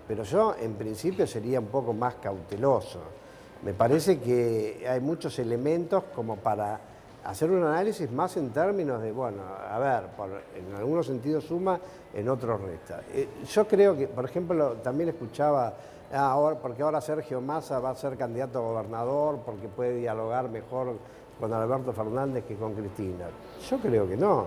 pero yo en principio sería un poco más cauteloso. Me parece que hay muchos elementos como para hacer un análisis más en términos de, bueno, a ver, en algunos sentidos suma, en otros resta. Yo creo que, por ejemplo, también escuchaba, porque ahora Sergio Massa va a ser candidato a gobernador, porque puede dialogar mejor con Alberto Fernández que con Cristina. Yo creo que no.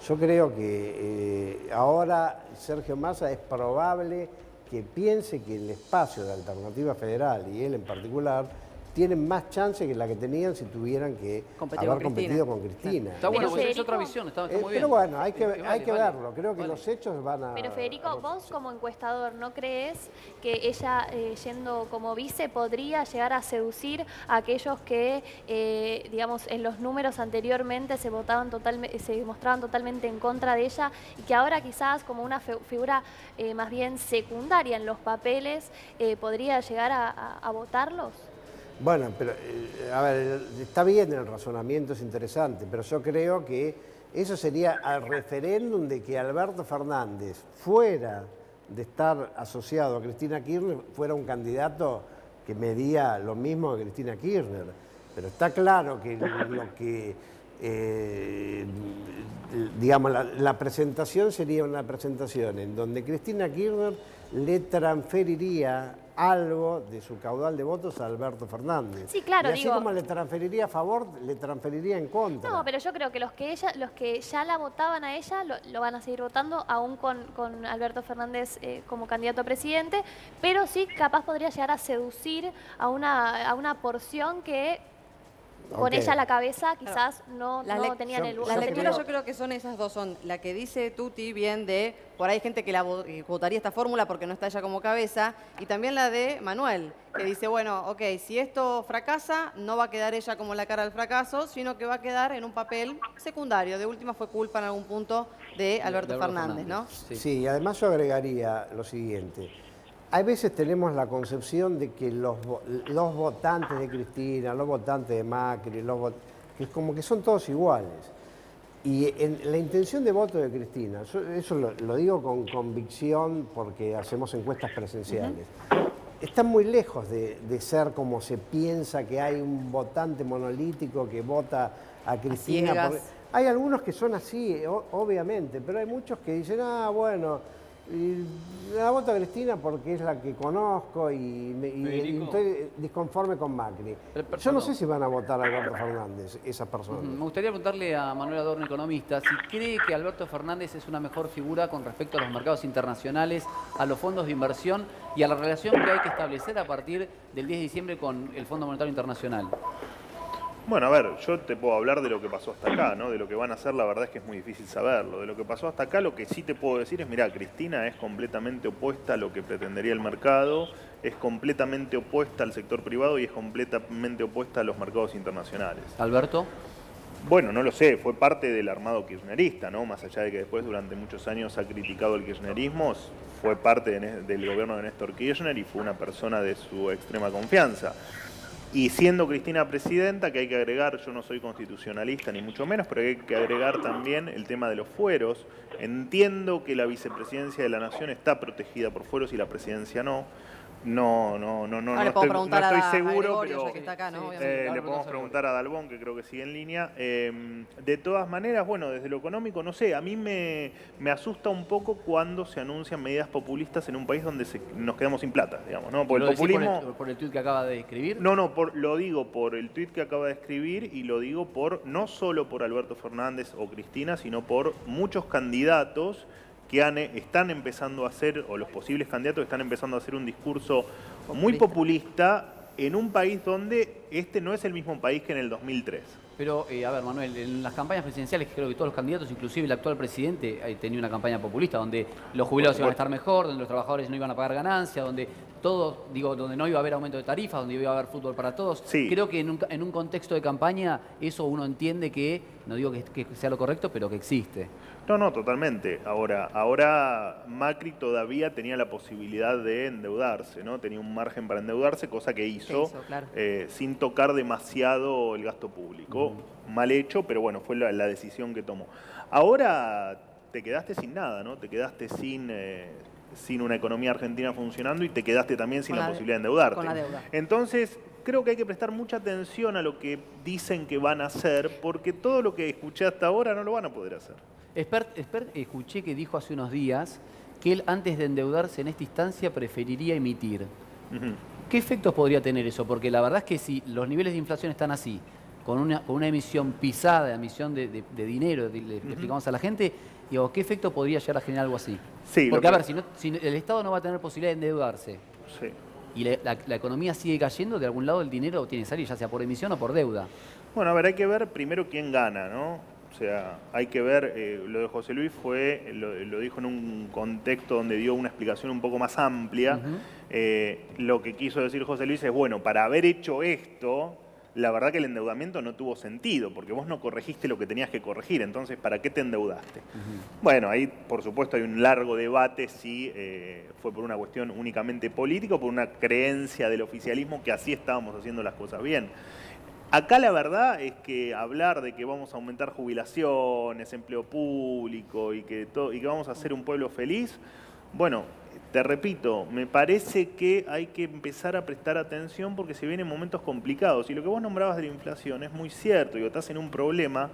Yo creo que ahora Sergio Massa es probable que piense que el espacio de Alternativa Federal, y él en particular, tienen más chance que la que tenían si tuvieran que haber competido con Cristina. Está bueno, pues es otra visión, está muy bien. Pero bueno, hay que verlo, creo que los hechos van a... Pero Federico, vos como encuestador, ¿no crees que ella, yendo como vice, podría llegar a seducir a aquellos que, digamos, en los números anteriormente se mostraban totalmente en contra de ella y que ahora quizás como una figura más bien secundaria en los papeles, podría llegar a votarlos? Bueno, pero a ver, está bien el razonamiento, es interesante, pero yo creo que eso sería al referéndum de que Alberto Fernández, fuera de estar asociado a Cristina Kirchner, fuera un candidato que medía lo mismo que Cristina Kirchner. Pero está claro que lo que, digamos, la presentación sería una presentación en donde Cristina Kirchner le transferiría algo de su caudal de votos a Alberto Fernández. Sí, claro, y así como le transferiría a favor, le transferiría en contra. No, pero yo creo que los que ya la votaban a ella lo van a seguir votando, aún con Alberto Fernández como candidato a presidente, pero sí capaz podría llegar a seducir a una porción que con ella a la cabeza quizás no tenían el voto. Las lecturas yo creo que son esas dos, son la que dice Tuti bien de, por ahí hay gente que votaría esta fórmula porque no está ella como cabeza, y también la de Manuel, que dice, bueno, ok, si esto fracasa, no va a quedar ella como la cara del fracaso, sino que va a quedar en un papel secundario. De última fue culpa en algún punto de Alberto Fernández, ¿no? Sí, además yo agregaría lo siguiente. Hay veces tenemos la concepción de que los votantes de Cristina, los votantes de Macri, que es como que son todos iguales. Y en la intención de voto de Cristina, eso lo digo con convicción porque hacemos encuestas presenciales, están muy lejos de ser como se piensa que hay un votante monolítico que vota a Cristina. Hay algunos que son así, obviamente, pero hay muchos que dicen, bueno... Y la voto a Cristina porque es la que conozco y estoy disconforme con Macri. Yo no sé si van a votar a Alberto Fernández, esas personas. Me gustaría preguntarle a Manuel Adorno, economista, si cree que Alberto Fernández es una mejor figura con respecto a los mercados internacionales, a los fondos de inversión y a la relación que hay que establecer a partir del 10 de diciembre con el Fondo Monetario Internacional. Bueno, a ver, yo te puedo hablar de lo que pasó hasta acá, ¿no? De lo que van a hacer, la verdad es que es muy difícil saberlo. De lo que pasó hasta acá, lo que sí te puedo decir es, mirá, Cristina es completamente opuesta a lo que pretendería el mercado, es completamente opuesta al sector privado y es completamente opuesta a los mercados internacionales. ¿Alberto? Bueno, no lo sé, fue parte del armado kirchnerista, ¿no? Más allá de que después durante muchos años ha criticado el kirchnerismo, fue parte del gobierno de Néstor Kirchner y fue una persona de su extrema confianza. Y siendo Cristina presidenta, que hay que agregar, yo no soy constitucionalista ni mucho menos, pero hay que agregar también el tema de los fueros. Entiendo que la vicepresidencia de la Nación está protegida por fueros y la presidencia no. No estoy seguro, pero le podemos preguntar a Dalbón, que creo que sigue en línea. De todas maneras, bueno, desde lo económico, no sé, a mí me asusta un poco cuando se anuncian medidas populistas en un país donde nos quedamos sin plata, digamos, ¿no? Por el populismo... ¿Por el tuit que acaba de escribir? No, lo digo por el tuit que acaba de escribir y lo digo no solo por Alberto Fernández o Cristina, sino por muchos candidatos que están empezando a hacer, o los posibles candidatos están empezando a hacer un discurso muy populista en un país donde este no es el mismo país que en el 2003. Pero, a ver, Manuel, en las campañas presidenciales, creo que todos los candidatos, inclusive el actual presidente, tenía una campaña populista donde los jubilados iban a estar mejor, donde los trabajadores no iban a pagar ganancias, donde donde no iba a haber aumento de tarifas, donde iba a haber fútbol para todos. Sí. Creo que en un contexto de campaña eso uno entiende que, no digo que sea lo correcto, pero que existe. No, totalmente. Ahora Macri todavía tenía la posibilidad de endeudarse, ¿no? Tenía un margen para endeudarse, cosa que hizo claro. Sin tocar demasiado el gasto público. Mal hecho, pero bueno, fue la decisión que tomó. Ahora te quedaste sin nada, ¿no? Te quedaste sin sin una economía argentina funcionando y te quedaste también sin Con la la posibilidad de endeudarte. con la deuda. Entonces, creo que hay que prestar mucha atención a lo que dicen que van a hacer, porque todo lo que escuché hasta ahora no lo van a poder hacer. Expert, escuché que dijo hace unos días que él antes de endeudarse en esta instancia preferiría emitir. Ujú. ¿Qué efectos podría tener eso? Porque la verdad es que si los niveles de inflación están así, con una emisión pisada, emisión de dinero, le explicamos a la gente, digo, ¿qué efecto podría llegar a generar algo así? Sí, Porque, lo a que- ver, si el Estado no va a tener posibilidad de endeudarse Sí. y la economía sigue cayendo, de algún lado el dinero tiene que salir, ya sea por emisión o por deuda. Bueno, a ver, hay que ver primero quién gana, ¿no? O sea, hay que ver, lo de José Luis lo dijo en un contexto donde dio una explicación un poco más amplia. Lo que quiso decir José Luis es, bueno, para haber hecho esto, la verdad que el endeudamiento no tuvo sentido, porque vos no corregiste lo que tenías que corregir, entonces, ¿para qué te endeudaste? Bueno, ahí, por supuesto, hay un largo debate si fue por una cuestión únicamente política o por una creencia del oficialismo que así estábamos haciendo las cosas bien. Acá la verdad es que hablar de que vamos a aumentar jubilaciones, empleo público y que vamos a ser un pueblo feliz, bueno, te repito, me parece que hay que empezar a prestar atención porque se vienen momentos complicados. Y lo que vos nombrabas de la inflación es muy cierto, digo, estás en un problema,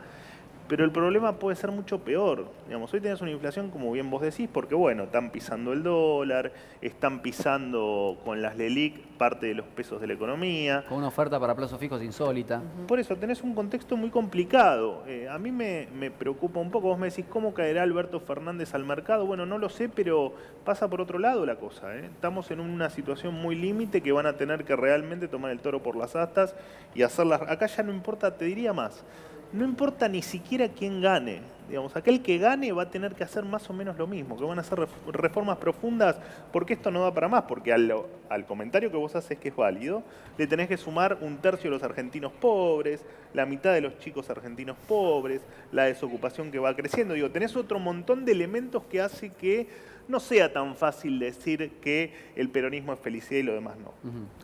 pero el problema puede ser mucho peor. Digamos, hoy tenés una inflación, como bien vos decís, porque bueno, están pisando el dólar, están pisando con las LELIC parte de los pesos de la economía. Con una oferta para plazos fijos insólita. Por eso tenés un contexto muy complicado. A mí me preocupa un poco. Vos me decís, ¿cómo caerá Alberto Fernández al mercado? Bueno, no lo sé, pero pasa por otro lado la cosa, ¿eh? Estamos en una situación muy límite que van a tener que realmente tomar el toro por las astas y hacerlas. Acá ya no importa, te diría más. No importa ni siquiera quién gane. Digamos, aquel que gane va a tener que hacer más o menos lo mismo, que van a hacer reformas profundas, porque esto no da para más, porque al comentario que vos haces que es válido, le tenés que sumar 1/3 de los argentinos pobres, la mitad de los chicos argentinos pobres, la desocupación que va creciendo. Digo, tenés otro montón de elementos que hace que no sea tan fácil decir que el peronismo es felicidad y lo demás no.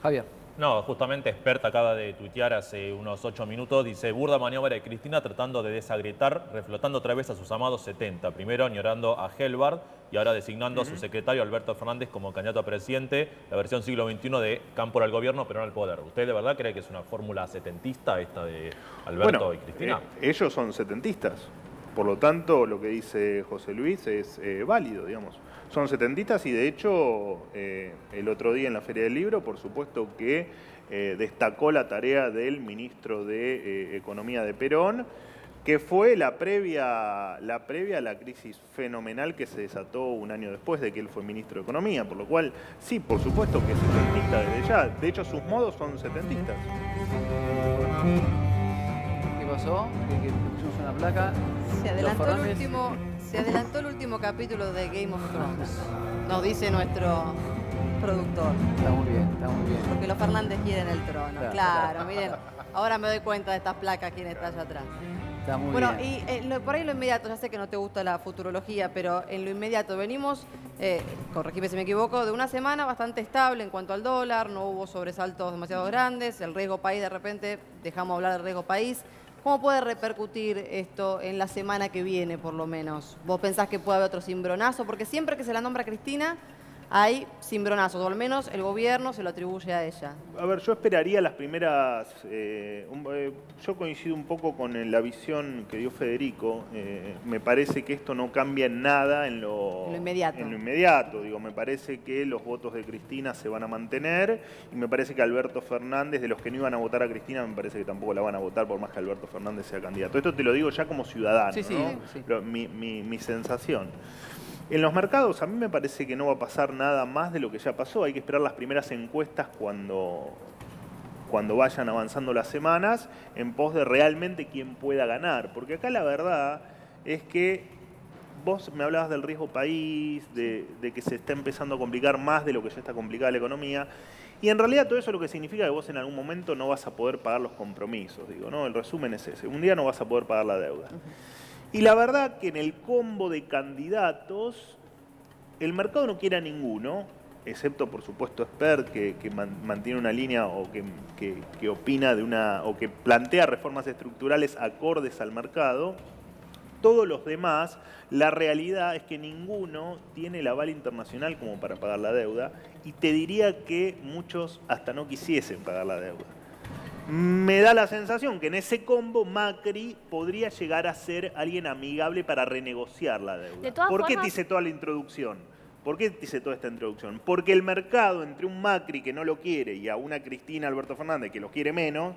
Javier. No, justamente Expert acaba de tuitear hace unos 8 minutos, dice, burda maniobra de Cristina tratando de desagrietar, reflotando otra vez a sus amados 70, primero añorando a Helbard y ahora designando a su secretario Alberto Fernández como candidato a presidente, la versión siglo XXI de Cámpora al gobierno, pero no al poder. ¿Usted de verdad cree que es una fórmula setentista esta de Alberto y Cristina? Ellos son setentistas, por lo tanto lo que dice José Luis es válido, digamos. Son setentistas y de hecho el otro día en la Feria del Libro, por supuesto que destacó la tarea del ministro de Economía de Perón, que fue la previa a la crisis fenomenal que se desató un año después de que él fue ministro de Economía, por lo cual sí, por supuesto que es setentista desde ya. De hecho sus modos son setentistas. ¿Qué pasó? Que pusimos una placa. Se adelantó el último capítulo de Game of Thrones, nos dice nuestro productor. Está muy bien, está muy bien. Porque los Fernández quieren el trono. Claro. Claro, miren, ahora me doy cuenta de estas placas, quién está allá atrás. Está muy Bueno, bien. y por ahí lo inmediato, ya sé que no te gusta la futurología, pero en lo inmediato venimos, corregime si me equivoco, de una semana bastante estable en cuanto al dólar, no hubo sobresaltos demasiado grandes, el riesgo país de repente, dejamos hablar del riesgo país. ¿Cómo puede repercutir esto en la semana que viene, por lo menos? ¿Vos pensás que puede haber otro cimbronazo? Porque siempre que se la nombra Cristina, hay cimbronazos, o al menos el gobierno se lo atribuye a ella. A ver, yo esperaría las primeras... yo coincido un poco con la visión que dio Federico. Me parece que esto no cambia en nada en lo inmediato. En lo inmediato. Digo, me parece que los votos de Cristina se van a mantener y me parece que Alberto Fernández, de los que no iban a votar a Cristina, me parece que tampoco la van a votar por más que Alberto Fernández sea candidato. Esto te lo digo ya como ciudadano, Sí, sí, ¿no? sí. Pero mi sensación. En los mercados a mí me parece que no va a pasar nada más de lo que ya pasó. Hay que esperar las primeras encuestas cuando vayan avanzando las semanas en pos de realmente quién pueda ganar. Porque acá la verdad es que vos me hablabas del riesgo país, de que se está empezando a complicar más de lo que ya está complicada la economía. Y en realidad todo eso lo que significa que vos en algún momento no vas a poder pagar los compromisos. Digo, ¿no? El resumen es ese. Un día no vas a poder pagar la deuda. Y la verdad que en el combo de candidatos, el mercado no quiere a ninguno, excepto por supuesto Expert, que mantiene una línea o que opina o que plantea reformas estructurales acordes al mercado. todos los demás, la realidad es que ninguno tiene el aval internacional como para pagar la deuda, y te diría que muchos hasta no quisiesen pagar la deuda. Me da la sensación que en ese combo Macri podría llegar a ser alguien amigable para renegociar la deuda. De todas ¿Por qué te formas- hice toda la introducción? ¿Por qué te hice toda esta introducción? Porque el mercado entre un Macri que no lo quiere y a una Cristina Alberto Fernández que lo quiere menos,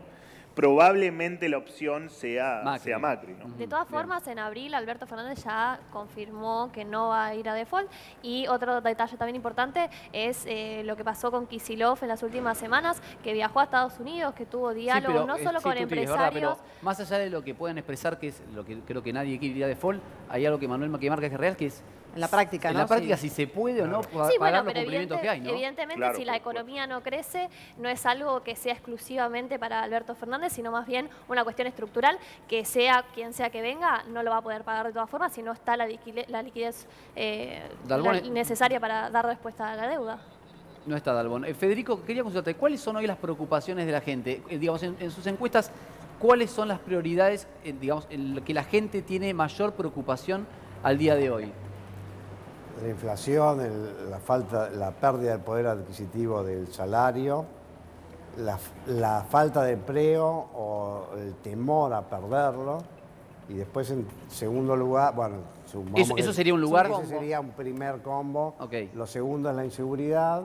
probablemente la opción sea Macri, ¿no? De todas formas, en abril Alberto Fernández ya confirmó que no va a ir a default. Y otro detalle también importante es lo que pasó con Kicillof en las últimas semanas, que viajó a Estados Unidos, que tuvo diálogo no solo con Tuti, es verdad, empresarios. pero más allá de lo que puedan expresar, que es lo que creo que nadie quiere ir a default, hay algo que Manuel que marca que es real, que es En la práctica, en ¿no? la práctica Sí. si se puede o no Sí, pagar bueno, los pero cumplimientos que hay, ¿no? evidentemente Claro, si la por supuesto. economía no crece, no es algo que sea exclusivamente para Alberto Fernández, sino más bien una cuestión estructural que sea quien sea que venga, no lo va a poder pagar de todas formas si no está la liquidez Dalbón, necesaria para dar respuesta a la deuda. No está Dalbón. Federico, quería consultarte, ¿cuáles son hoy las preocupaciones de la gente? Digamos, en sus encuestas, ¿cuáles son las prioridades, digamos, en lo que la gente tiene mayor preocupación al día de hoy? La inflación, la pérdida del poder adquisitivo del salario, la falta de empleo o el temor a perderlo. Y después, en segundo lugar, bueno, Eso sería un lugar. Ese sería un primer combo. Ok. Lo segundo es la inseguridad.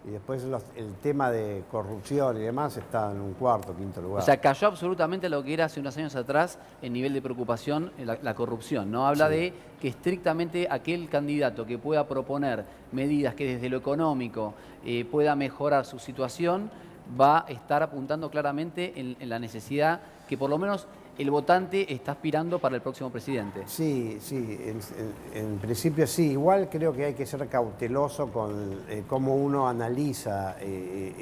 Y después el tema de corrupción y demás está en un cuarto, quinto lugar. O sea, cayó absolutamente lo que era hace unos años atrás en nivel de preocupación la corrupción, ¿no? Habla de que estrictamente aquel candidato que pueda proponer medidas que desde lo económico pueda mejorar su situación, va a estar apuntando claramente en la necesidad que por lo menos el votante está aspirando para el próximo presidente. Sí, en principio sí. Igual creo que hay que ser cauteloso con cómo uno analiza el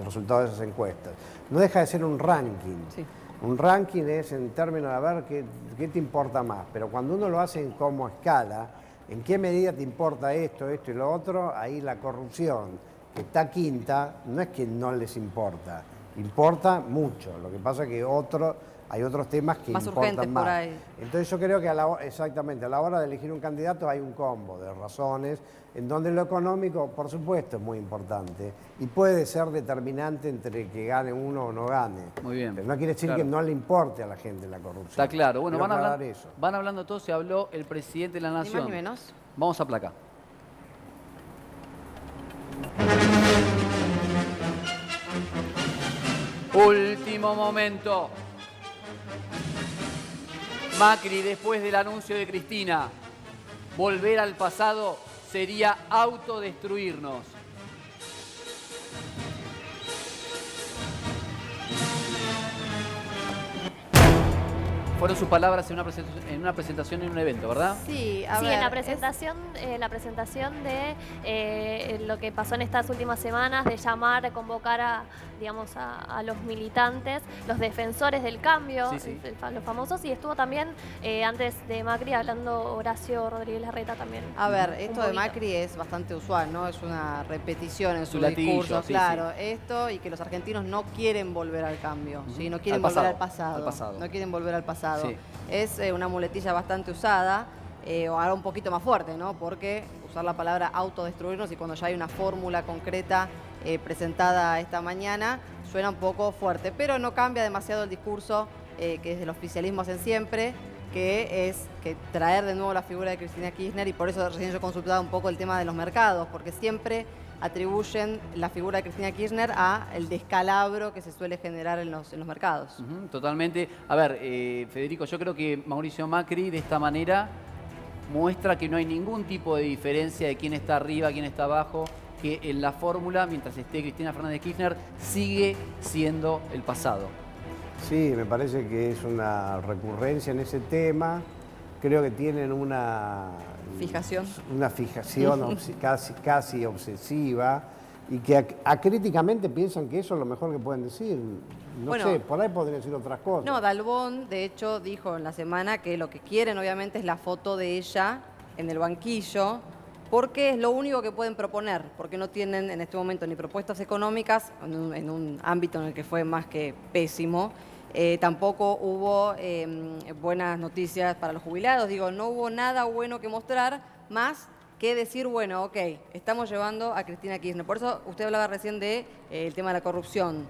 resultado de esas encuestas. No deja de ser un ranking. Sí. Un ranking es en términos de a ver qué te importa más. Pero cuando uno lo hace en cómo escala, en qué medida te importa esto y lo otro, ahí la corrupción, que está quinta, no es que no les importa. Importa mucho. Lo que pasa es que hay otros temas que Más importan urgentes más. por ahí. Entonces yo creo que exactamente, a la hora de elegir un candidato hay un combo de razones, en donde lo económico, por supuesto, es muy importante y puede ser determinante entre que gane uno o no gane. Muy bien. Pero no quiere decir Claro. que no le importe a la gente la corrupción. Está claro. Bueno, Quiero van aclarar hablando, eso. van hablando todos, se habló el presidente de la Ni Nación. más ni menos. Vamos a placa. Último momento. Macri, después del anuncio de Cristina, volver al pasado sería autodestruirnos. Fueron sus palabras en una presentación en un evento, ¿verdad? Sí, Sí, en la presentación de lo que pasó en estas últimas semanas, de llamar, de convocar a los militantes, los defensores del cambio, Sí, sí. los famosos, y estuvo también antes de Macri hablando Horacio Rodríguez Larreta también. A ver, Un esto de poquito. Macri es bastante usual, ¿no? Es una repetición en su Su latillo, discurso, sí, claro. Esto y que los argentinos no quieren volver al cambio, ¿sí? No quieren Al volver pasado, al al pasado. No quieren volver al pasado. Sí. Es una muletilla bastante usada, o ahora un poquito más fuerte, ¿no? Porque usar la palabra autodestruirnos y cuando ya hay una fórmula concreta presentada esta mañana, suena un poco fuerte, pero no cambia demasiado el discurso que desde el oficialismo hacen siempre, que es que traer de nuevo la figura de Cristina Kirchner, y por eso recién yo consultaba un poco el tema de los mercados, porque siempre atribuyen la figura de Cristina Kirchner a el descalabro que se suele generar en los mercados. Ujú, totalmente. A ver, Federico, yo creo que Mauricio Macri de esta manera muestra que no hay ningún tipo de diferencia de quién está arriba, quién está abajo, que en la fórmula, mientras esté Cristina Fernández de Kirchner, sigue siendo el pasado. Sí, me parece que es una recurrencia en ese tema. Creo que tienen una Fijación. casi obsesiva y que acríticamente piensan que eso es lo mejor que pueden decir. No Bueno, sé, por ahí podrían decir otras cosas. No, Dalbón, de hecho, dijo en la semana que lo que quieren, obviamente, es la foto de ella en el banquillo, porque es lo único que pueden proponer, porque no tienen en este momento ni propuestas económicas, en un ámbito en el que fue más que pésimo, Tampoco hubo buenas noticias para los jubilados. Digo, no hubo nada bueno que mostrar, más que decir, bueno, ok, estamos llevando a Cristina Kirchner. Por eso usted hablaba recién del tema de la corrupción.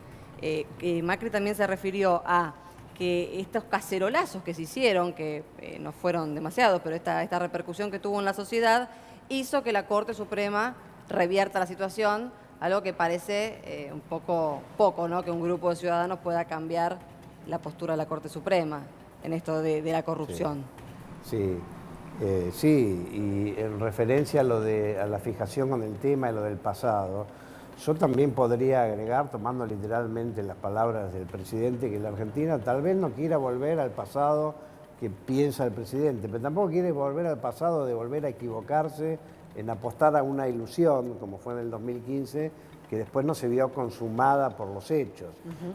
Macri también se refirió a que estos cacerolazos que se hicieron, que no fueron demasiados, pero esta repercusión que tuvo en la sociedad, hizo que la Corte Suprema revierta la situación, algo que parece un poco, ¿no? Que un grupo de ciudadanos pueda cambiar la postura de la Corte Suprema en esto de la corrupción. Sí, sí, y en referencia a la fijación con el tema y lo del pasado, yo también podría agregar, tomando literalmente las palabras del presidente, que la Argentina tal vez no quiera volver al pasado que piensa el presidente, pero tampoco quiere volver al pasado de volver a equivocarse en apostar a una ilusión, como fue en el 2015, que después no se vio consumada por los hechos.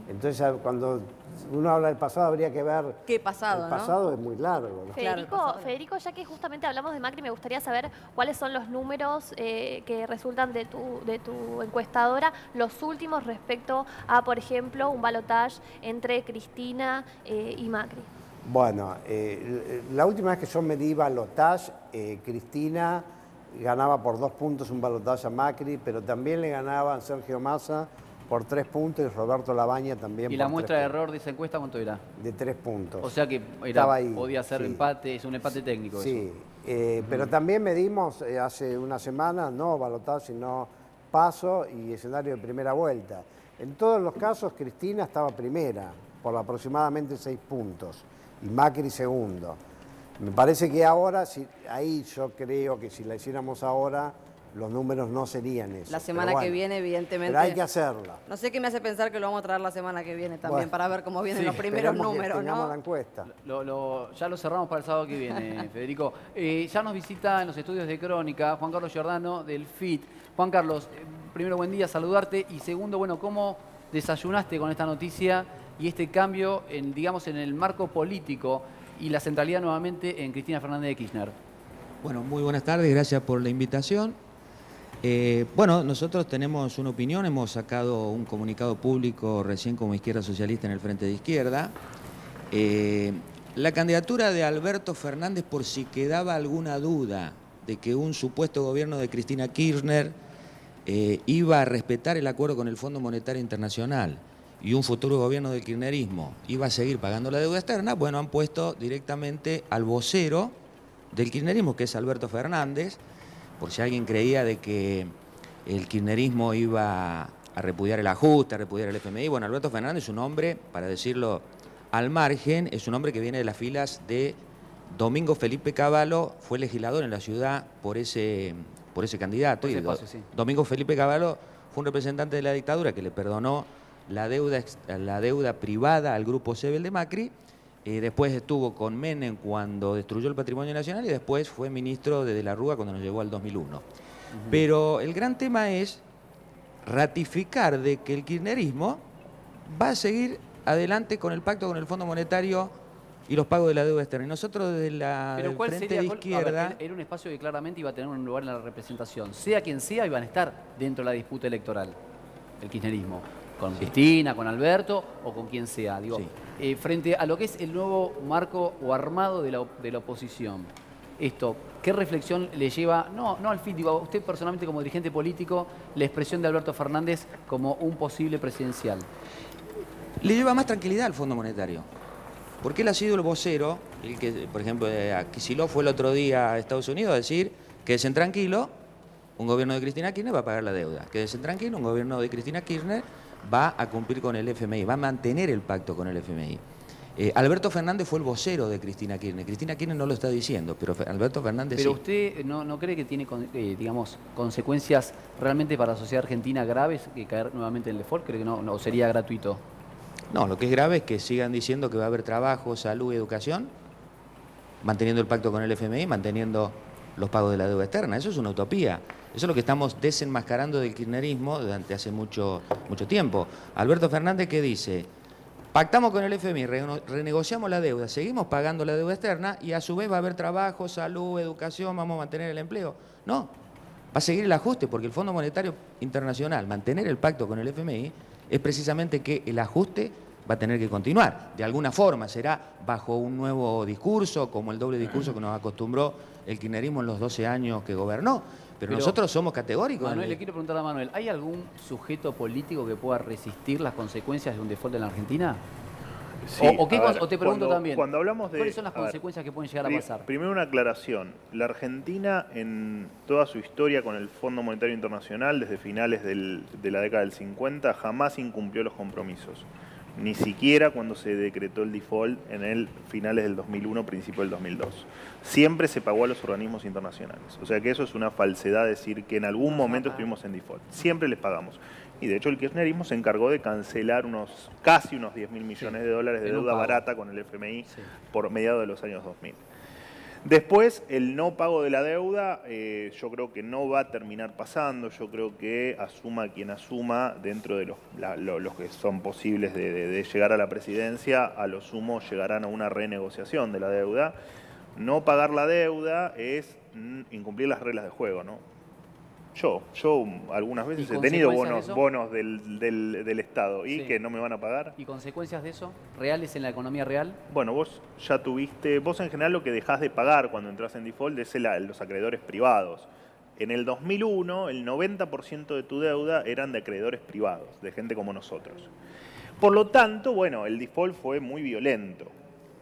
Entonces, cuando uno habla del pasado, habría que ver... ¿Qué pasado, el pasado es muy largo, ¿no? Federico, ya que justamente hablamos de Macri, me gustaría saber cuáles son los números que resultan de tu encuestadora, los últimos respecto a, por ejemplo, un balotaje entre Cristina y Macri. Bueno, la última vez que yo medí balotaje, Cristina ganaba por 2 puntos un balotaje a Macri, pero también le ganaba a Sergio Massa por 3 puntos y Roberto Labaña también. ¿Y la muestra de error de esa encuesta cuánto era? De 3 puntos. O sea que podía ser empate, es un empate técnico. Sí, pero también medimos hace una semana, no balotaje, sino paso y escenario de primera vuelta. En todos los casos, Cristina estaba primera, por aproximadamente 6 puntos, y Macri segundo. Me parece que ahora, ahí yo creo que si la hiciéramos ahora, los números no serían esos. La semana que viene, evidentemente. Pero hay que hacerla. No sé qué me hace pensar que lo vamos a traer la semana que viene también, para ver cómo vienen los primeros números, ¿no? La encuesta. Ya lo cerramos para el sábado que viene, Federico. Ya nos visita en los estudios de Crónica Juan Carlos Giordano del FIT. Juan Carlos, primero, buen día, saludarte. Y segundo, bueno, ¿cómo desayunaste con esta noticia y este cambio en el marco político y la centralidad nuevamente en Cristina Fernández de Kirchner? Bueno, muy buenas tardes, gracias por la invitación. Bueno, nosotros tenemos una opinión, hemos sacado un comunicado público recién como Izquierda Socialista en el Frente de Izquierda. La candidatura de Alberto Fernández, por si quedaba alguna duda de que un supuesto gobierno de Cristina Kirchner iba a respetar el acuerdo con el Fondo Monetario Internacional y un futuro gobierno del kirchnerismo iba a seguir pagando la deuda externa, bueno, han puesto directamente al vocero del kirchnerismo, que es Alberto Fernández, por si alguien creía de que el kirchnerismo iba a repudiar el ajuste, a repudiar el FMI. Bueno, Alberto Fernández es un hombre, para decirlo al margen, es un hombre que viene de las filas de Domingo Felipe Cavallo, fue legislador en la ciudad por ese candidato. Y Domingo Felipe Cavallo fue un representante de la dictadura que le perdonó la deuda privada al grupo Sebel de Macri, después estuvo con Menem cuando destruyó el patrimonio nacional y después fue ministro de la Rúa cuando nos llegó al 2001. Pero el gran tema es ratificar de que el kirchnerismo va a seguir adelante con el pacto con el Fondo Monetario y los pagos de la deuda externa. Y nosotros desde del Frente de Izquierda... Era un espacio que claramente iba a tener un lugar en la representación. Sea quien sea, iban a estar dentro de la disputa electoral, el kirchnerismo. Con Cristina, con Alberto o con quien sea. Digo, frente a lo que es el nuevo marco o armado de la oposición, ¿qué reflexión le lleva, no al FIT, digo, a usted personalmente como dirigente político, la expresión de Alberto Fernández como un posible presidencial? Le lleva más tranquilidad al Fondo Monetario, porque él ha sido el vocero, el que, por ejemplo, Kicillof fue el otro día a Estados Unidos a decir, quédense tranquilo, un gobierno de Cristina Kirchner va a pagar la deuda, quédense tranquilo, un gobierno de Cristina Kirchner va a cumplir con el FMI, va a mantener el pacto con el FMI. Alberto Fernández fue el vocero de Cristina Kirchner. Cristina Kirchner no lo está diciendo, pero Alberto Fernández sí. ¿Pero usted no cree que tiene, consecuencias realmente para la sociedad argentina graves que caer nuevamente en el default? ¿Cree que no sería gratuito? No, lo que es grave es que sigan diciendo que va a haber trabajo, salud y educación, manteniendo el pacto con el FMI, manteniendo los pagos de la deuda externa. Eso es una utopía. Eso es lo que estamos desenmascarando del kirchnerismo durante hace mucho tiempo. Alberto Fernández, ¿qué dice? Pactamos con el FMI, renegociamos la deuda, seguimos pagando la deuda externa y a su vez va a haber trabajo, salud, educación, vamos a mantener el empleo. No, va a seguir el ajuste porque el Fondo Monetario Internacional, mantener el pacto con el FMI, es precisamente que el ajuste va a tener que continuar. De alguna forma, será bajo un nuevo discurso, como el doble discurso que nos acostumbró el kirchnerismo en los 12 años que gobernó. Pero nosotros somos categóricos. Manuel, le quiero preguntar a Manuel, ¿hay algún sujeto político que pueda resistir las consecuencias de un default en la Argentina? Sí, o te pregunto también, cuando hablamos de, ¿cuáles son las consecuencias que pueden llegar a pasar? Primero una aclaración. La Argentina, en toda su historia con el Fondo Monetario Internacional, desde finales de la década del 50, jamás incumplió los compromisos. Ni siquiera cuando se decretó el default en el finales del 2001, principio del 2002. Siempre se pagó a los organismos internacionales. O sea que eso es una falsedad decir que en algún momento estuvimos en default. Siempre les pagamos. Y de hecho el kirchnerismo se encargó de cancelar casi unos 10.000 millones de dólares de deuda barata con el FMI por mediados de los años 2000. Después, el no pago de la deuda, yo creo que no va a terminar pasando. Yo creo que asuma quien asuma, dentro de los que son posibles de llegar a la presidencia, a lo sumo llegarán a una renegociación de la deuda. No pagar la deuda es incumplir las reglas de juego, ¿no? Yo algunas veces he tenido bonos del Estado y que no me van a pagar. ¿Y consecuencias de eso reales en la economía real? Bueno, vos ya tuviste, vos en general lo que dejás de pagar cuando entras en default es los acreedores privados. En el 2001, el 90% de tu deuda eran de acreedores privados, de gente como nosotros. Por lo tanto, bueno, el default fue muy violento.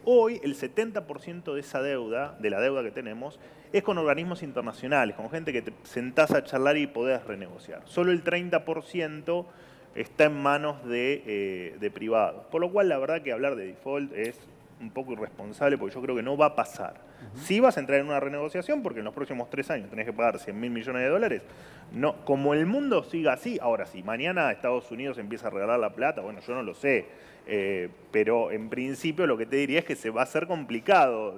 Hoy, el 70% de esa deuda, de la deuda que tenemos, es con organismos internacionales, con gente que te sentás a charlar y podés renegociar. Solo el 30% está en manos de privados. Por lo cual, la verdad que hablar de default es un poco irresponsable, porque yo creo que no va a pasar. Sí vas a entrar en una renegociación, porque en los próximos 3 años tenés que pagar 100.000 millones de dólares. No, como el mundo siga así, ahora sí, mañana Estados Unidos empieza a regalar la plata, bueno, yo no lo sé, pero en principio lo que te diría es que se va a hacer complicado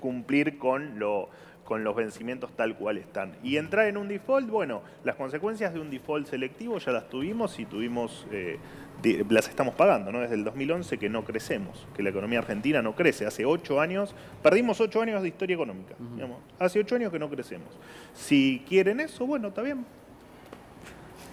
cumplir con los vencimientos tal cual están. Y entrar en un default, bueno, las consecuencias de un default selectivo ya las tuvimos y las estamos pagando, ¿no? Desde el 2011 que no crecemos, que la economía argentina no crece. Hace 8 años, perdimos 8 años de historia económica. Digamos. Hace 8 años que no crecemos. Si quieren eso, bueno, está bien.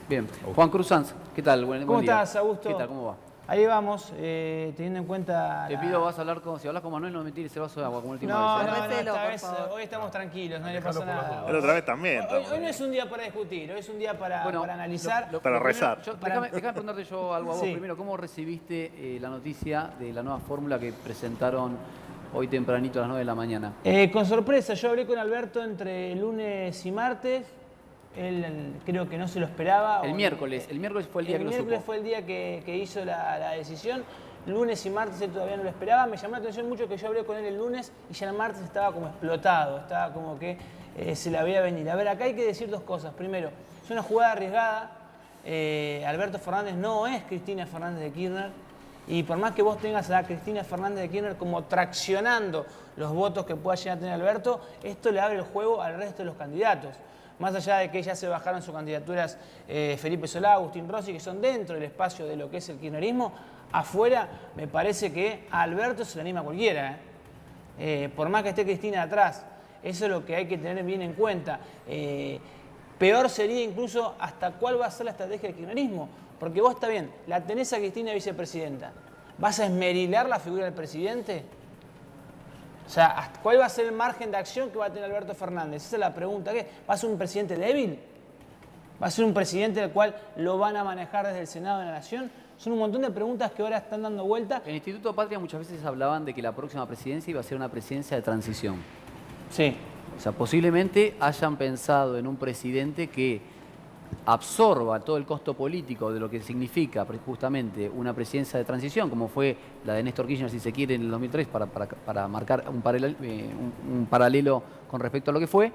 Bien. Juan Cruz Sanz, ¿qué tal? Buen ¿Cómo día. estás, Augusto? ¿Qué tal? ¿Cómo va? Ahí vamos, teniendo en cuenta... Te pido, si hablas con Manuel, no me tires ese vaso de agua como el último No, vez. esta vez hoy estamos tranquilos, no le pasa nada. La otra vez también. Hoy no es un día para discutir, hoy es un día para analizar. Para rezar. Déjame preguntarte yo algo a vos primero. ¿Cómo recibiste la noticia de la nueva fórmula que presentaron hoy tempranito a las 9 de la mañana? Con sorpresa, yo hablé con Alberto entre lunes y martes. Él creo que no se lo esperaba. El miércoles fue el día que lo supo. El miércoles fue el día que hizo la decisión. Lunes y martes él todavía no lo esperaba. Me llamó la atención mucho que yo hablé con él el lunes y ya el martes estaba como explotado, estaba como que se la veía venir. A ver, acá hay que decir dos cosas. Primero, es una jugada arriesgada. Alberto Fernández no es Cristina Fernández de Kirchner. Y por más que vos tengas a Cristina Fernández de Kirchner como traccionando los votos que pueda llegar a tener Alberto, esto le abre el juego al resto de los candidatos. Más allá de que ya se bajaron sus candidaturas Felipe Solá, Agustín Rossi, que son dentro del espacio de lo que es el kirchnerismo, afuera me parece que a Alberto se le anima a cualquiera. Por más que esté Cristina atrás, eso es lo que hay que tener bien en cuenta. Peor sería incluso hasta cuál va a ser la estrategia del kirchnerismo. Porque vos está bien, la tenés a Cristina vicepresidenta. ¿Vas a esmerilar la figura del presidente? O sea, ¿cuál va a ser el margen de acción que va a tener Alberto Fernández? Esa es la pregunta. ¿Qué? ¿Va a ser un presidente débil? ¿Va a ser un presidente del cual lo van a manejar desde el Senado de la Nación? Son un montón de preguntas que ahora están dando vuelta. En el Instituto Patria muchas veces hablaban de que la próxima presidencia iba a ser una presidencia de transición. Sí. O sea, posiblemente hayan pensado en un presidente que absorba todo el costo político de lo que significa justamente una presidencia de transición, como fue la de Néstor Kirchner, si se quiere, en el 2003, para marcar un paralelo con respecto a lo que fue,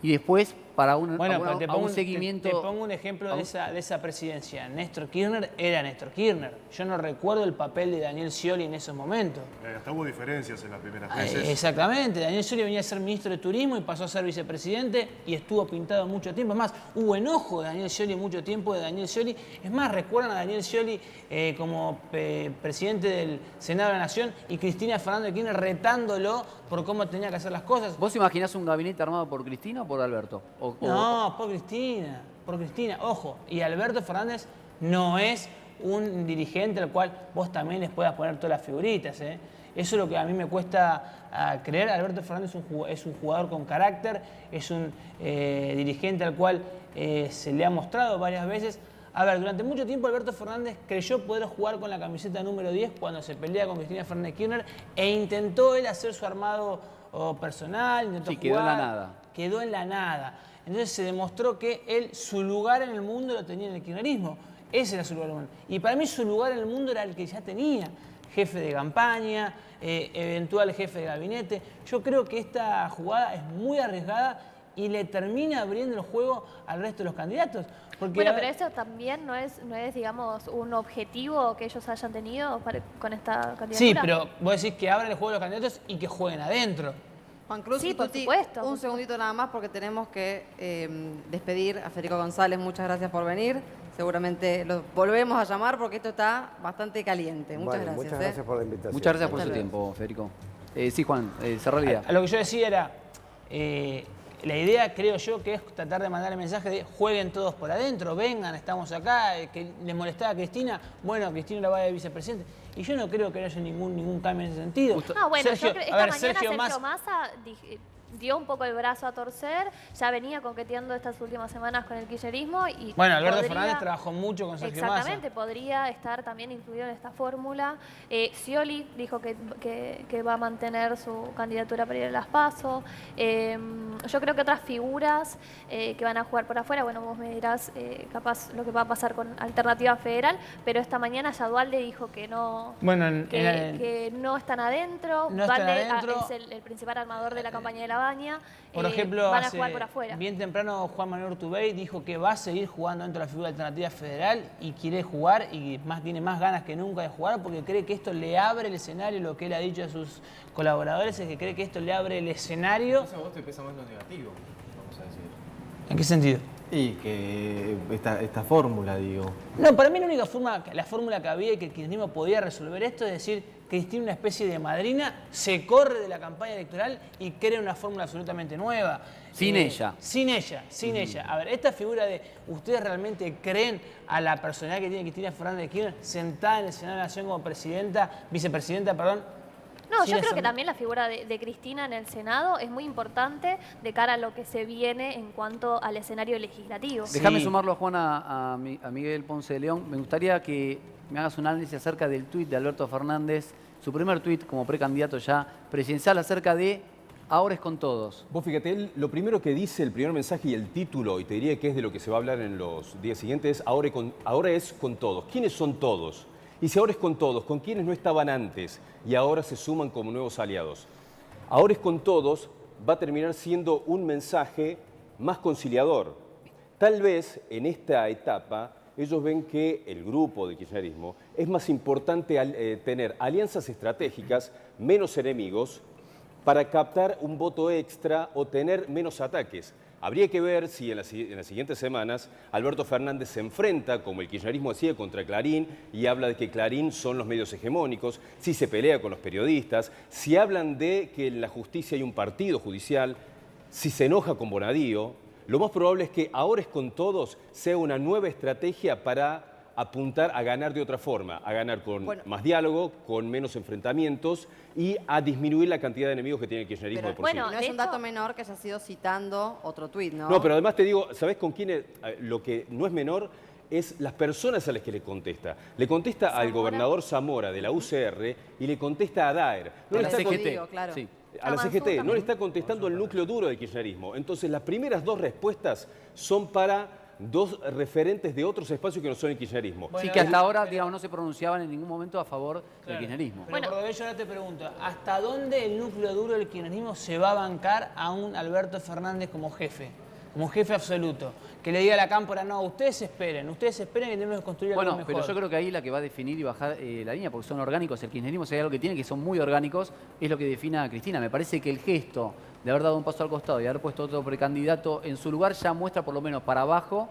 y después para un seguimiento... Te pongo un ejemplo de esa presidencia. Néstor Kirchner era Néstor Kirchner. Yo no recuerdo el papel de Daniel Scioli en esos momentos. Hasta hubo diferencias en las primeras veces. Exactamente. Daniel Scioli venía a ser ministro de Turismo y pasó a ser vicepresidente y estuvo pintado mucho tiempo. Es más, hubo enojo de Daniel Scioli mucho tiempo de Daniel Scioli. Es más, recuerdan a Daniel Scioli como presidente del Senado de la Nación y Cristina Fernández de Kirchner retándolo por cómo tenía que hacer las cosas. ¿Vos imaginás un gabinete armado por Cristina o por Alberto? No, por Cristina, por Cristina. Ojo, y Alberto Fernández no es un dirigente al cual vos también les puedas poner todas las figuritas. Eso es lo que a mí me cuesta creer. Alberto Fernández es un jugador con carácter, es un dirigente al cual se le ha mostrado varias veces. A ver, durante mucho tiempo Alberto Fernández creyó poder jugar con la camiseta número 10 cuando se pelea con Cristina Fernández Kirchner e intentó él hacer su armado personal, intentó jugar. Quedó en la nada. Quedó en la nada. Entonces se demostró que él, su lugar en el mundo lo tenía en el kirchnerismo. Ese era su lugar en el mundo. Y para mí su lugar en el mundo era el que ya tenía. Jefe de campaña, eventual jefe de gabinete. Yo creo que esta jugada es muy arriesgada y le termina abriendo el juego al resto de los candidatos. Porque, bueno, pero eso también no es, digamos, un objetivo que ellos hayan tenido con esta candidatura. Sí, pero vos decís que abran el juego de los candidatos y que jueguen adentro. Juan Cruz, sí, por supuesto. Un segundito nada más porque tenemos que despedir a Federico González. Muchas gracias por venir. Seguramente lo volvemos a llamar porque esto está bastante caliente. Muchas gracias. Muchas gracias por la invitación. Muchas gracias por su tiempo, Federico. Sí, Juan, cerrá la idea. Lo que yo decía era, la idea creo yo que es tratar de mandar el mensaje de jueguen todos por adentro, vengan, estamos acá, que les molestaba a Cristina, bueno, Cristina la va de vicepresidente. Y yo no creo que no haya ningún cambio en ese sentido. No, bueno, Sergio, yo creo esta mañana Sergio Massa dio un poco el brazo a torcer, ya venía coqueteando estas últimas semanas con el kirchnerismo y bueno, Alberto Fernández trabajó mucho con Sergio Massa. Exactamente, podría estar también incluido en esta fórmula. Scioli dijo que va a mantener su candidatura para ir a las PASO. Yo creo que otras figuras que van a jugar por afuera, bueno, vos me dirás capaz lo que va a pasar con Alternativa Federal, pero esta mañana ya Dualde dijo que no, bueno, que no están adentro. No Dualde están adentro. es el principal armador de la campaña de la Baña. Por ejemplo, van a jugar por afuera. Bien temprano Juan Manuel Urtubey dijo que va a seguir jugando dentro de la figura de Alternativa Federal y quiere jugar y tiene más ganas que nunca de jugar porque cree que esto le abre el escenario. Lo que él ha dicho a sus colaboradores es que cree que esto le abre el escenario. Entonces a vos te pesa más lo negativo, vamos a decir. ¿En qué sentido? Y que esta fórmula, digo. No, para mí la única la fórmula que había y que el kirchnerismo podía resolver esto es decir, Cristina, una especie de madrina, se corre de la campaña electoral y crea una fórmula absolutamente nueva. Sin ella. Sin ella. A ver, esta figura de, ¿ustedes realmente creen a la personalidad que tiene Cristina Fernández de Kirchner sentada en el Senado de la Nación como vicepresidenta, perdón? No, yo creo que también la figura de Cristina en el Senado es muy importante de cara a lo que se viene en cuanto al escenario legislativo. Sí. Déjame sumarlo, Juan, a Miguel Ponce de León. Me gustaría que me hagas un análisis acerca del tuit de Alberto Fernández, su primer tuit como precandidato ya presidencial acerca de ahora es con todos. Vos fíjate, él lo primero que dice, el primer mensaje y el título, y te diría que es de lo que se va a hablar en los días siguientes, ahora es con todos. ¿Quiénes son todos? Y si ahora es con todos, ¿con quiénes no estaban antes y ahora se suman como nuevos aliados? Ahora es con todos va a terminar siendo un mensaje más conciliador. Tal vez en esta etapa ellos ven que el grupo de kirchnerismo es más importante tener alianzas estratégicas, menos enemigos, para captar un voto extra o tener menos ataques. Habría que ver si en las siguientes semanas Alberto Fernández se enfrenta, como el kirchnerismo decía, contra Clarín y habla de que Clarín son los medios hegemónicos, si se pelea con los periodistas, si hablan de que en la justicia hay un partido judicial, si se enoja con Bonadío. Lo más probable es que ahora es con todos sea una nueva estrategia para apuntar a ganar de otra forma, a ganar con más diálogo, con menos enfrentamientos y a disminuir la cantidad de enemigos que tiene el kirchnerismo de por sí. No es un dato menor que haya sido citando otro tuit, ¿no? No, pero además te digo, ¿sabés con quién? Lo que no es menor es las personas a las que le contesta. Le contesta al gobernador Zamora de la UCR y le contesta a Daer. No a le la está CGT, claro. Sí. A la CGT, no le está contestando el núcleo duro del kirchnerismo. Entonces, las primeras dos respuestas son para dos referentes de otros espacios que no son el kirchnerismo. Bueno, sí, que hasta ahora, digamos, no se pronunciaban en ningún momento a favor del kirchnerismo. Pero Cordobés, yo ahora te pregunto, ¿hasta dónde el núcleo duro del kirchnerismo se va a bancar a un Alberto Fernández como jefe absoluto? Que le diga a la cámpora, no, ustedes esperen que tenemos que construir algo mejor. Pero yo creo que ahí la que va a definir y bajar la línea, porque son orgánicos, el kirchnerismo, si hay algo que tiene, que son muy orgánicos, es lo que define a Cristina. Me parece que el gesto de haber dado un paso al costado y haber puesto otro precandidato en su lugar ya muestra por lo menos para abajo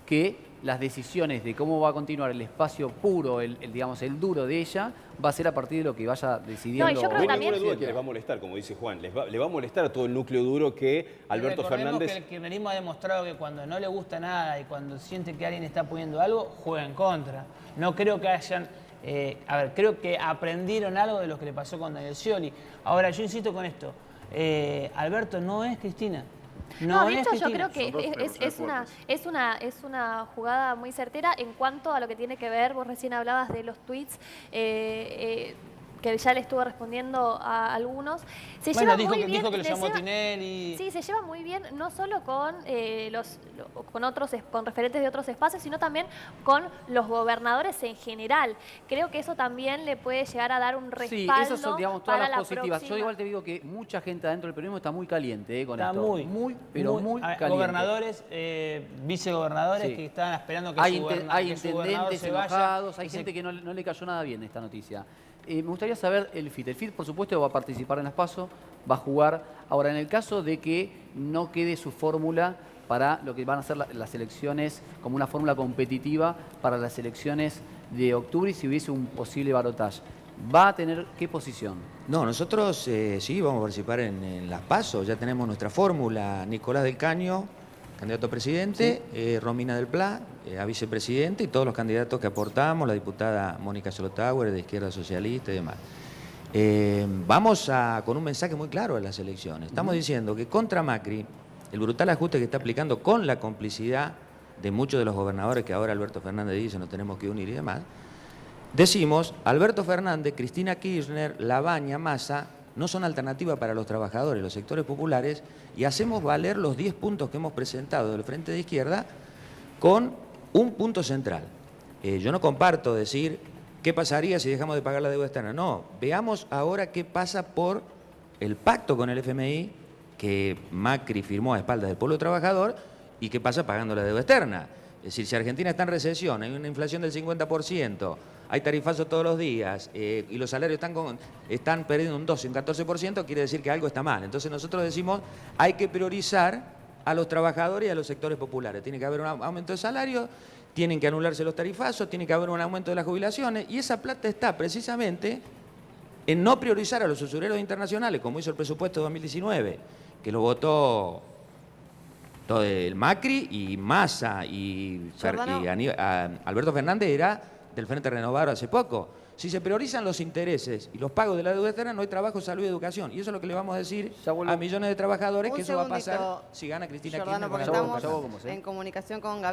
que las decisiones de cómo va a continuar el espacio puro, digamos, el duro de ella, va a ser a partir de lo que vaya decidiendo. No, y yo creo No hay también- ninguna duda que les va a molestar, como dice Juan. Le va a molestar a todo el núcleo duro que Alberto Recordemos Fernández... que el kirchnerismo ha demostrado que cuando no le gusta nada y cuando siente que alguien está poniendo algo, juega en contra. No creo que hayan... creo que aprendieron algo de lo que le pasó con Daniel Scioli. Ahora, yo insisto con esto. Alberto no es Cristina. No, de es hecho yo Cristina. creo que es una jugada muy certera en cuanto a lo que tiene que ver, vos recién hablabas de los tweets, que ya le estuvo respondiendo a algunos. Bueno, dijo que lo llamó Tinelli. Sí, se lleva muy bien, no solo con con referentes de otros espacios, sino también con los gobernadores en general. Creo que eso también le puede llegar a dar un respaldo. Sí, esas son, digamos, todas para las la positivas. próxima. Yo igual te digo que mucha gente adentro del periodismo está muy caliente con Está esto. Muy caliente. Gobernadores, vicegobernadores Sí. que estaban esperando que Hay su gobernador intendentes se vaya. enojados, hay gente que no le cayó nada bien esta noticia. Me gustaría saber el FIT. El FIT, por supuesto, va a participar en las PASO, va a jugar. Ahora, en el caso de que no quede su fórmula para lo que van a ser las elecciones, como una fórmula competitiva para las elecciones de octubre, y si hubiese un posible balotaje, ¿va a tener qué posición? No, nosotros sí vamos a participar en las PASO, ya tenemos nuestra fórmula. Nicolás del Caño, candidato a presidente, Romina del Pla, a vicepresidente, y todos los candidatos que aportamos, la diputada Mónica Solotauer de Izquierda Socialista y demás. Vamos con un mensaje muy claro a las elecciones. Estamos diciendo que contra Macri, el brutal ajuste que está aplicando con la complicidad de muchos de los gobernadores que ahora Alberto Fernández dice nos tenemos que unir y demás, decimos, Alberto Fernández, Cristina Kirchner, Labaña, Massa, no son alternativa para los trabajadores, los sectores populares, y hacemos valer los 10 puntos que hemos presentado del Frente de Izquierda con un punto central. Yo no comparto decir qué pasaría si dejamos de pagar la deuda externa. No, veamos ahora qué pasa por el pacto con el FMI que Macri firmó a espaldas del pueblo trabajador y qué pasa pagando la deuda externa. Es decir, si Argentina está en recesión, hay una inflación del 50%, hay tarifazos todos los días y los salarios están perdiendo un 12, un 14%, quiere decir que algo está mal. Entonces nosotros decimos, hay que priorizar a los trabajadores y a los sectores populares. Tiene que haber un aumento de salario, tienen que anularse los tarifazos, tiene que haber un aumento de las jubilaciones, y esa plata está precisamente en no priorizar a los usureros internacionales, como hizo el presupuesto de 2019, que lo votó todo el Macri y Massa y Alberto Fernández era del Frente Renovador hace poco. Si se priorizan los intereses y los pagos de la deuda externa, no hay trabajo, salud y educación. Y eso es lo que le vamos a decir a millones de trabajadores, que eso va a pasar si gana Cristina Kirchner. Porque estamos en comunicación con Gabriel.